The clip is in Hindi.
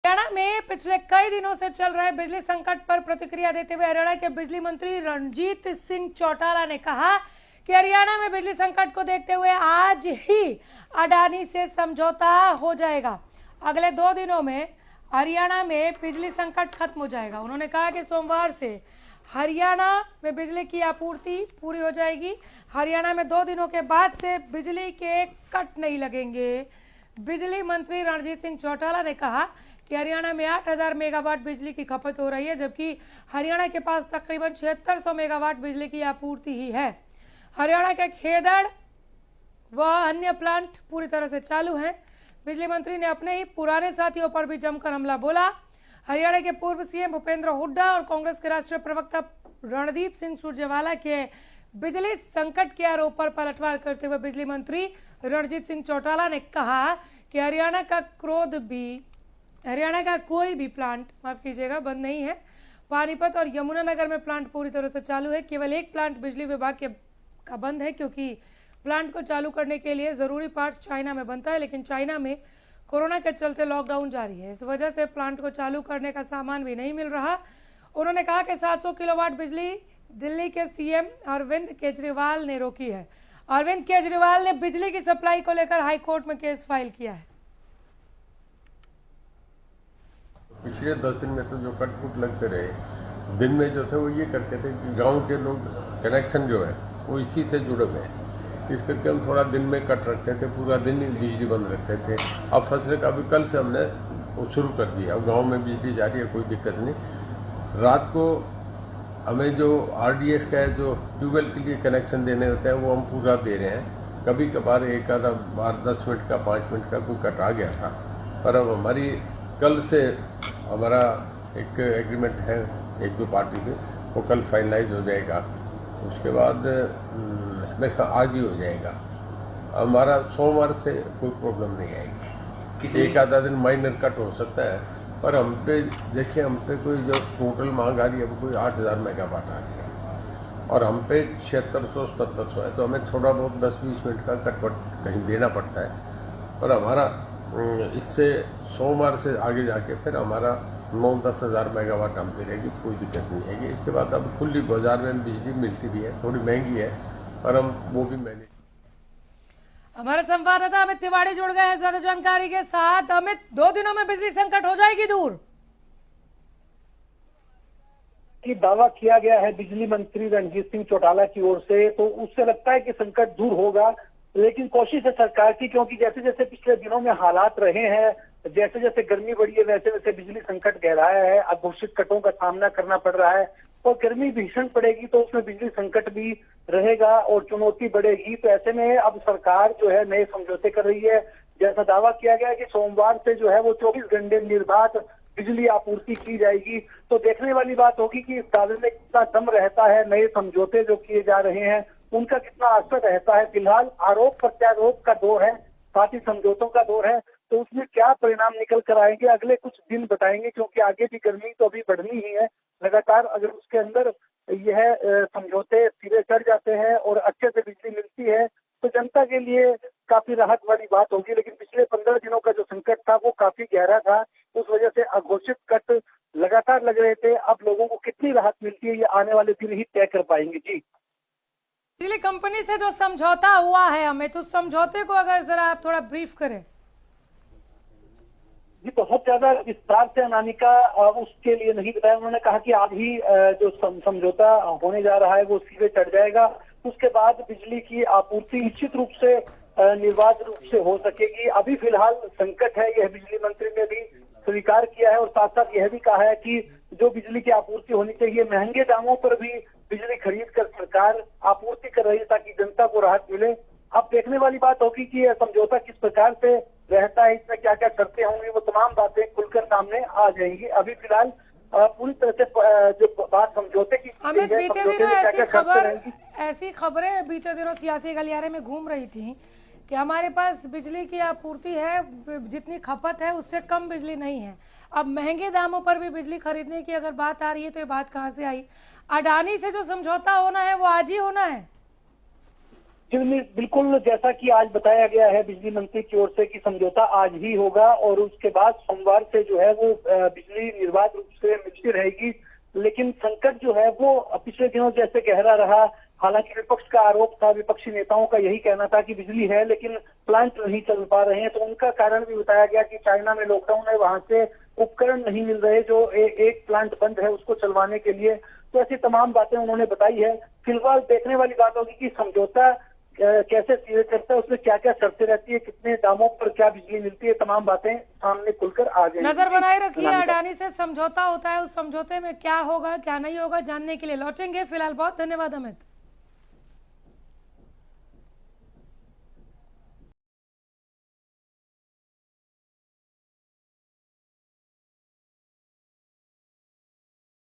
हरियाणा में पिछले कई दिनों से चल रहे बिजली संकट पर प्रतिक्रिया देते हुए हरियाणा के बिजली मंत्री रणजीत सिंह चौटाला ने कहा कि हरियाणा में बिजली संकट को देखते हुए आज ही अडानी से समझौता हो जाएगा। अगले 2 दिनों में हरियाणा में बिजली संकट खत्म हो जाएगा। उन्होंने कहा कि सोमवार से हरियाणा में बिजली की आपूर्ति पूरी हो जाएगी। हरियाणा में 2 दिनों के बाद से बिजली के कट नहीं लगेंगे। बिजली मंत्री रणजीत सिंह चौटाला ने कहा कि हरियाणा में 8000 मेगावाट बिजली की खपत हो रही है, जबकि हरियाणा के पास तकरीबन 7600 मेगावाट बिजली की आपूर्ति ही है। हरियाणा के खेदड़ व अन्य प्लांट पूरी तरह से चालू हैं। बिजली मंत्री ने अपने ही पुराने साथियों पर भी जमकर हमला बोला। हरियाणा के पूर्व सीएम भूपेंद्र हुड्डा और कांग्रेस के राष्ट्रीय प्रवक्ता रणदीप सिंह सुरजेवाला के बिजली संकट के आरोप पर पलटवार करते हुए बिजली मंत्री रणजीत सिंह चौटाला ने कहा कि हरियाणा का कोई भी प्लांट बंद नहीं है। पानीपत और यमुनानगर में प्लांट पूरी तरह से चालू है। केवल एक प्लांट बिजली विभाग का बंद है, क्योंकि प्लांट को चालू करने के लिए जरूरी पार्ट्स चाइना में बनता है, लेकिन चाइना में कोरोना के चलते लॉकडाउन जारी है। इस वजह से प्लांट को चालू करने का सामान भी नहीं मिल रहा। उन्होंने कहा कि 700 किलोवाट बिजली दिल्ली के सीएम अरविंद केजरीवाल ने रोकी है। अरविंद केजरीवाल ने बिजली की सप्लाई को लेकर हाईकोर्ट में केस फाइल किया है। पिछले 10 दिन में तो जो कटपुट लगते रहे, दिन में जो थे वो ये करते थे कि गांव के लोग कनेक्शन जो है वो इसी से जुड़े हुए हैं। इस करके हम थोड़ा दिन में कट रखते थे, पूरा दिन ही बिजली बंद रखते थे। अब फसले का भी कल से हमने वो शुरू कर दिया। अब गाँव में बिजली जा रही है, कोई दिक्कत नहीं। रात को हमें जो आरडीएस का है, जो ट्यूबवेल के लिए कनेक्शन देने होते हैं, वो हम पूरा दे रहे हैं। कभी कभार एक आधा बार 10 मिनट का 5 मिनट का कोई कट आ गया था, पर अब हमारी कल से हमारा एक एग्रीमेंट है 1-2 पार्टी से, वो कल फाइनलाइज हो जाएगा। उसके बाद हमें आज ही हो जाएगा। हमारा सोमवार से कोई प्रॉब्लम नहीं आएगी। एक आधा दिन माइनर कट हो सकता है, पर हम पे देखिए, हम पे कोई जो टोटल मांग आ रही है वो कोई 8000 मेगावाट आ रही है और हम पे 7600-7700 है, तो हमें थोड़ा बहुत 10-20 मिनट का कटवट कहीं देना पड़ता है। पर हमारा इससे सोमवार से आगे जाके फिर हमारा 9-10 हज़ार मेगावाट हम पे रहेगी, कोई दिक्कत नहीं आएगी। इसके बाद अब खुली बाजार में बिजली मिलती भी है, थोड़ी महंगी है, पर हम वो भी मैनेज। हमारे संवाददाता अमित तिवारी जुड़ गए हैं ज्यादा जानकारी के साथ। अमित, 2 दिनों में बिजली संकट हो जाएगी दूर की दावा किया गया है बिजली मंत्री रणजीत सिंह चौटाला की ओर से, तो उससे लगता है कि संकट दूर होगा। लेकिन कोशिश है सरकार की, क्योंकि जैसे जैसे पिछले दिनों में हालात रहे हैं, जैसे जैसे गर्मी बढ़ी है, वैसे वैसे बिजली संकट गहराया है। अघोषित कटों का सामना करना पड़ रहा है और गर्मी भीषण पड़ेगी तो उसमें बिजली संकट भी रहेगा और चुनौती बढ़ेगी। तो ऐसे में अब सरकार जो है नए समझौते कर रही है। जैसा दावा किया गया है कि सोमवार से जो है वो 24 घंटे निर्बाध बिजली आपूर्ति की जाएगी। तो देखने वाली बात होगी कि इस दावे में कितना दम रहता है, नए समझौते जो किए जा रहे हैं उनका कितना असर रहता है। फिलहाल आरोप प्रत्यारोप का दौर है, साथ ही समझौतों का दौर है, तो उसमें क्या परिणाम निकल कर आएंगे अगले कुछ दिन बताएंगे, क्योंकि आगे भी गर्मी तो अभी बढ़नी ही है लगातार। अगर उसके अंदर यह समझौते सिरे चढ़ जाते हैं और अच्छे से बिजली मिलती है तो जनता के लिए काफी राहत वाली बात होगी। लेकिन पिछले 15 दिनों का जो संकट था वो काफी गहरा था, उस वजह से अघोषित कट लगातार लग रहे थे। अब लोगों को कितनी राहत मिलती है ये आने वाले दिन ही तय कर पाएंगे। जी, बिजली कंपनी से जो समझौता हुआ है अमित, उस समझौते को अगर जरा आप थोड़ा ब्रीफ करें। जी, बहुत ज्यादा विस्तार से अनामिका उसके लिए नहीं बताया। उन्होंने कहा कि आज ही जो समझौता होने जा रहा है वो सीधे चढ़ जाएगा। उसके बाद बिजली की आपूर्ति निश्चित रूप से निर्बाध रूप से हो सकेगी। अभी फिलहाल संकट है, यह बिजली मंत्री ने भी स्वीकार किया है और साथ साथ यह भी कहा है कि जो बिजली की आपूर्ति होनी चाहिए, महंगे दामों पर भी बिजली खरीद कर सरकार आपूर्ति कर रही है ताकि जनता को राहत मिले। अब देखने वाली बात होगी कि यह समझौता किस प्रकार से रहता है, इसमें क्या क्या शर्तें होंगी, वो तमाम बातें खुलकर सामने आ जाएंगी। अभी फिलहाल पूरी तरह से जो बात समझौते की अमित, बीते दिनों ऐसी खबरें बीते दिनों सियासी गलियारे में घूम रही थी कि हमारे पास बिजली की आपूर्ति है, जितनी खपत है उससे कम बिजली नहीं है। अब महंगे दामों पर भी बिजली खरीदने की अगर बात आ रही है तो ये बात कहां से आई? अडानी से जो समझौता होना है वो आज ही होना है? जिनमें बिल्कुल जैसा कि आज बताया गया है बिजली मंत्री की ओर से कि समझौता आज ही होगा और उसके बाद सोमवार से जो है वो बिजली निर्बाध रूप से मिलती रहेगी। लेकिन संकट जो है वो पिछले दिनों जैसे गहरा रहा। हालांकि विपक्ष का आरोप था, विपक्षी नेताओं का यही कहना था कि बिजली है लेकिन प्लांट नहीं चल पा रहे हैं। तो उनका कारण भी बताया गया कि चाइना में लॉकडाउन है, वहां से उपकरण नहीं मिल रहे जो एक प्लांट बंद है उसको चलवाने के लिए। तो ऐसी तमाम बातें उन्होंने बताई है। फिलहाल देखने वाली बात होगी कि समझौता कैसे सीधे करता है, उसमें क्या क्या शर्तें रहती है, कितने दामों पर क्या बिजली मिलती है, तमाम बातें सामने खुलकर आ जाएंगी। नजर बनाए रखिए, अडानी से समझौता होता है, उस समझौते में क्या होगा क्या नहीं होगा जानने के लिए लौटेंगे। फिलहाल बहुत धन्यवाद अमित।